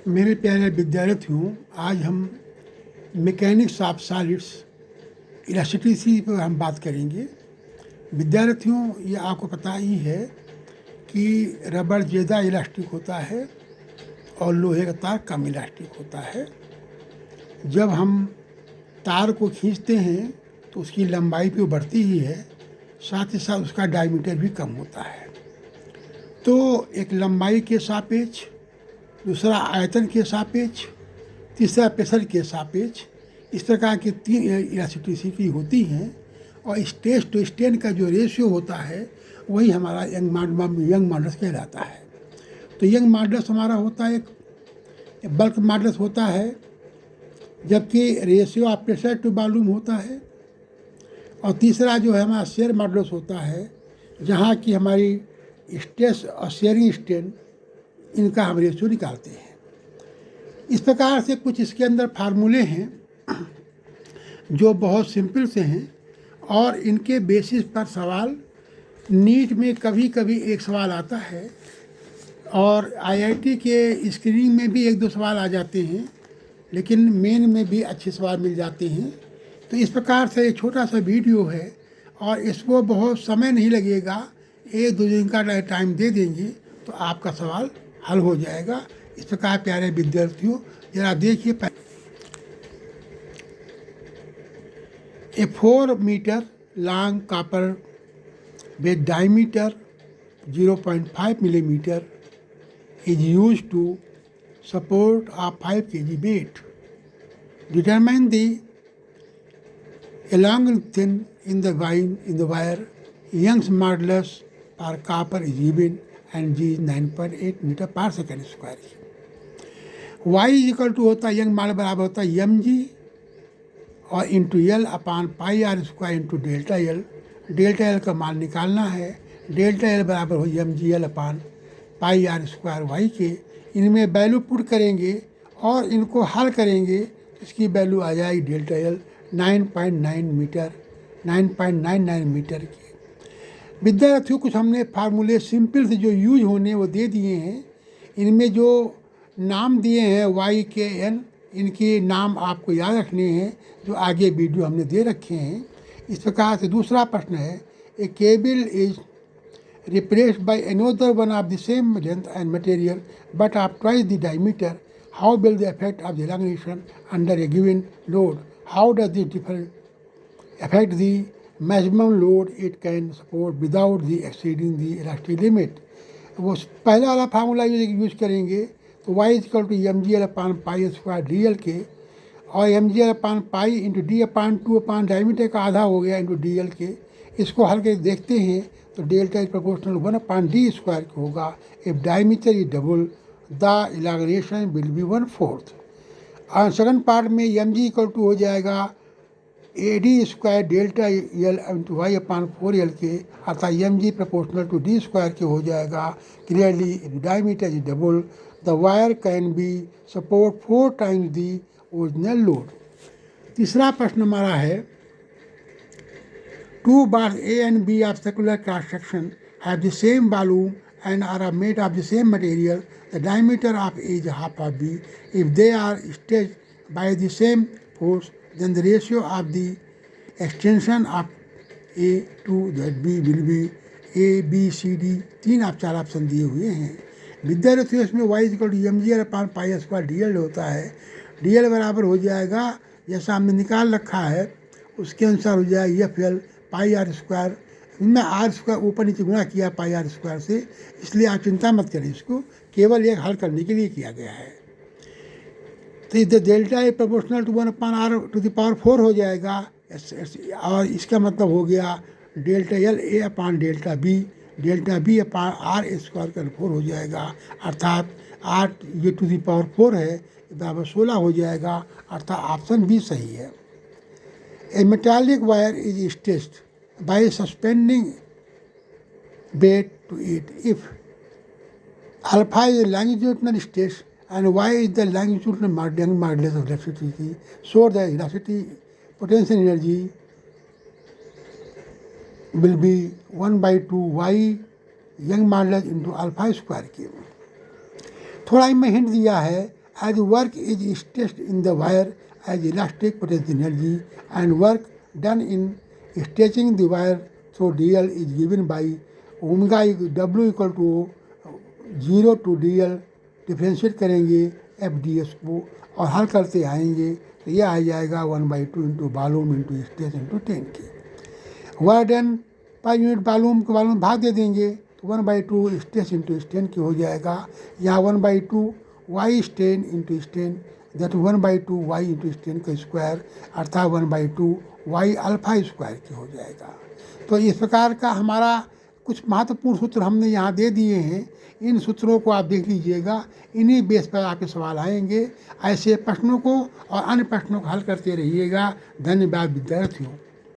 मेरे प्यारे विद्यार्थियों, आज हम मैकेनिक्स ऑफ सॉलिड्स इलास्टिसिटी पर हम बात करेंगे। विद्यार्थियों, ये आपको पता ही है कि रबड़ ज़्यादा इलास्टिक होता है और लोहे का तार कम इलास्टिक होता है। जब हम तार को खींचते हैं तो उसकी लंबाई भी बढ़ती ही है, साथ ही साथ उसका डायमीटर भी कम होता है। तो एक लंबाई के सापेक्ष, दूसरा आयतन के सापेक्ष, तीसरा प्रेशर के सापेक्ष, इस प्रकार की 3 इलास्टिसिटी होती हैं। और स्ट्रेस टू स्ट्रेन का जो रेशियो होता है वही हमारा यंग मॉडुलस कहलाता है। तो यंग मॉडुलस हमारा होता है एक बल्क मॉडुलस होता है, जबकि ratio of pressure to volume होता है। और तीसरा जो है हमारा शेयर मॉडुलस होता है, जहाँ की हमारी स्ट्रेस और शेयरिंग स्ट्रेन, इनका हम रेशियो निकालते हैं। इस प्रकार से कुछ इसके अंदर फार्मूले हैं जो बहुत सिंपल से हैं, और इनके बेसिस पर सवाल नीट में कभी कभी एक सवाल आता है, और आईआईटी के स्क्रीनिंग में भी 1-2 सवाल आ जाते हैं, लेकिन मेन में भी अच्छे सवाल मिल जाते हैं। तो इस प्रकार से एक छोटा सा वीडियो है, और इसको बहुत समय नहीं लगेगा, 1-2 दिन का टाइम दे देंगे तो आपका सवाल हल हो जाएगा। इस प्रकार प्यारे विद्यार्थियों, जरा देखिए। A 4 metre long copper with diameter 0.5 millimeter is used to support a 5 kg weight. Determine the length in the wire. Young's modulus for copper is given and G is 9.8 meter per second square. Y is equal to होता है, young modulus बराबर होता है mg और into L upon pi R square into delta L. Delta L का मान निकालना है। डेल्टा एल बराबर हो M G L upon pi R square Y के। इनमें वैल्यू पुट करेंगे और इनको हल करेंगे तो इसकी वैल्यू आ जाएगी डेल्टा एल 9.99 मीटर की। विद्यार्थियों, कुछ हमने फार्मूले सिंपल से जो यूज होने वो दे दिए हैं। इनमें जो नाम दिए हैं वाई के एन, इनके नाम आपको याद रखने हैं, जो आगे वीडियो हमने दे रखे हैं। इस प्रकार से दूसरा प्रश्न है, a cable is replaced by another one of the same length and material but of twice the diameter, how will the effect of the elongation under a given load, how does this differ affect the maximum load it can support without the exceeding the elastic limit। वो पहला वाला formula use करेंगे तो y equal to M G L upon pi square D L के, और M G L upon pi into D upon 2 upon diameter का आधा हो गया इंटू डी एल के। इसको हल करके देखते हैं तो delta is proportional 1 upon D square का होगा। If diameter is double the elongation will be 1/4। और सेकंड पार्ट में एम जी इक्वल टू हो जाएगा A D square delta L into Y upon 4 L के, अर्थात M G proportional to D square के हो जाएगा। Clearly diameter is double the wire can be support 4 times the original load. तीसरा प्रश्न हमारा है, 2 bars A and B of circular cross section have the same volume and are made of the same material. The diameter of A is half of B. If they are stretched by the same force, then the ratio of the extension of A to that B will be A, B, C, D। 3 आप 4 option दिए हुए हैं। विद्यार्थियों, इसमें y equal to M G L upon pi square D L होता है। D L बराबर हो जाएगा, जैसा हमने निकाल रखा है उसके अनुसार हो जाएगा F L pi R square. इनमें आर स्क्वायर ऊपर नीचे गुणा किया पाई आर स्क्वायर से, इसलिए आप चिंता मत करें, इसको केवल एक हल करने के लिए किया गया है। तो इधर delta A proportional to 1 upon R to the power 4 हो जाएगा, और इसका मतलब हो गया delta L A upon delta B upon R square का 4 हो जाएगा, अर्थात 8 ये टू द पावर 4 है, बराबर 16 हो जाएगा, अर्थात ऑप्शन बी सही है। A metallic wire is stretched by suspending weight to it if alpha is the longitudinal stress and y is the longitudinal modulus of elasticity, so the elasticity potential energy will be 1/2 y young modulus into alpha square के। थोड़ा इनमें hint दिया है, as work is stressed in the wire as elastic potential energy, and work done in stretching the wire through dl is given by omega W equal to 0 to dl differentiate करेंगे F D S को और हल करते आएंगे तो ये आ जाएगा 1/2 into volume into stress into 10 की। Work done per unit volume को वॉल्यूम भाग दे देंगे तो 1/2 स्ट्रेस इंटू स्ट्रेन की हो जाएगा। यहाँ 1/2 Y strain into strain that 1/2 Y into strain का स्क्वायर अर्थात 1/2 वाई अल्फा स्क्वायर की हो जाएगा। तो इस प्रकार का हमारा कुछ महत्वपूर्ण सूत्र हमने यहाँ दे दिए हैं। इन सूत्रों को आप देख लीजिएगा, इन्हीं बेस पर आपके सवाल आएंगे। ऐसे प्रश्नों को और अन्य प्रश्नों को हल करते रहिएगा। धन्यवाद विद्यार्थियों।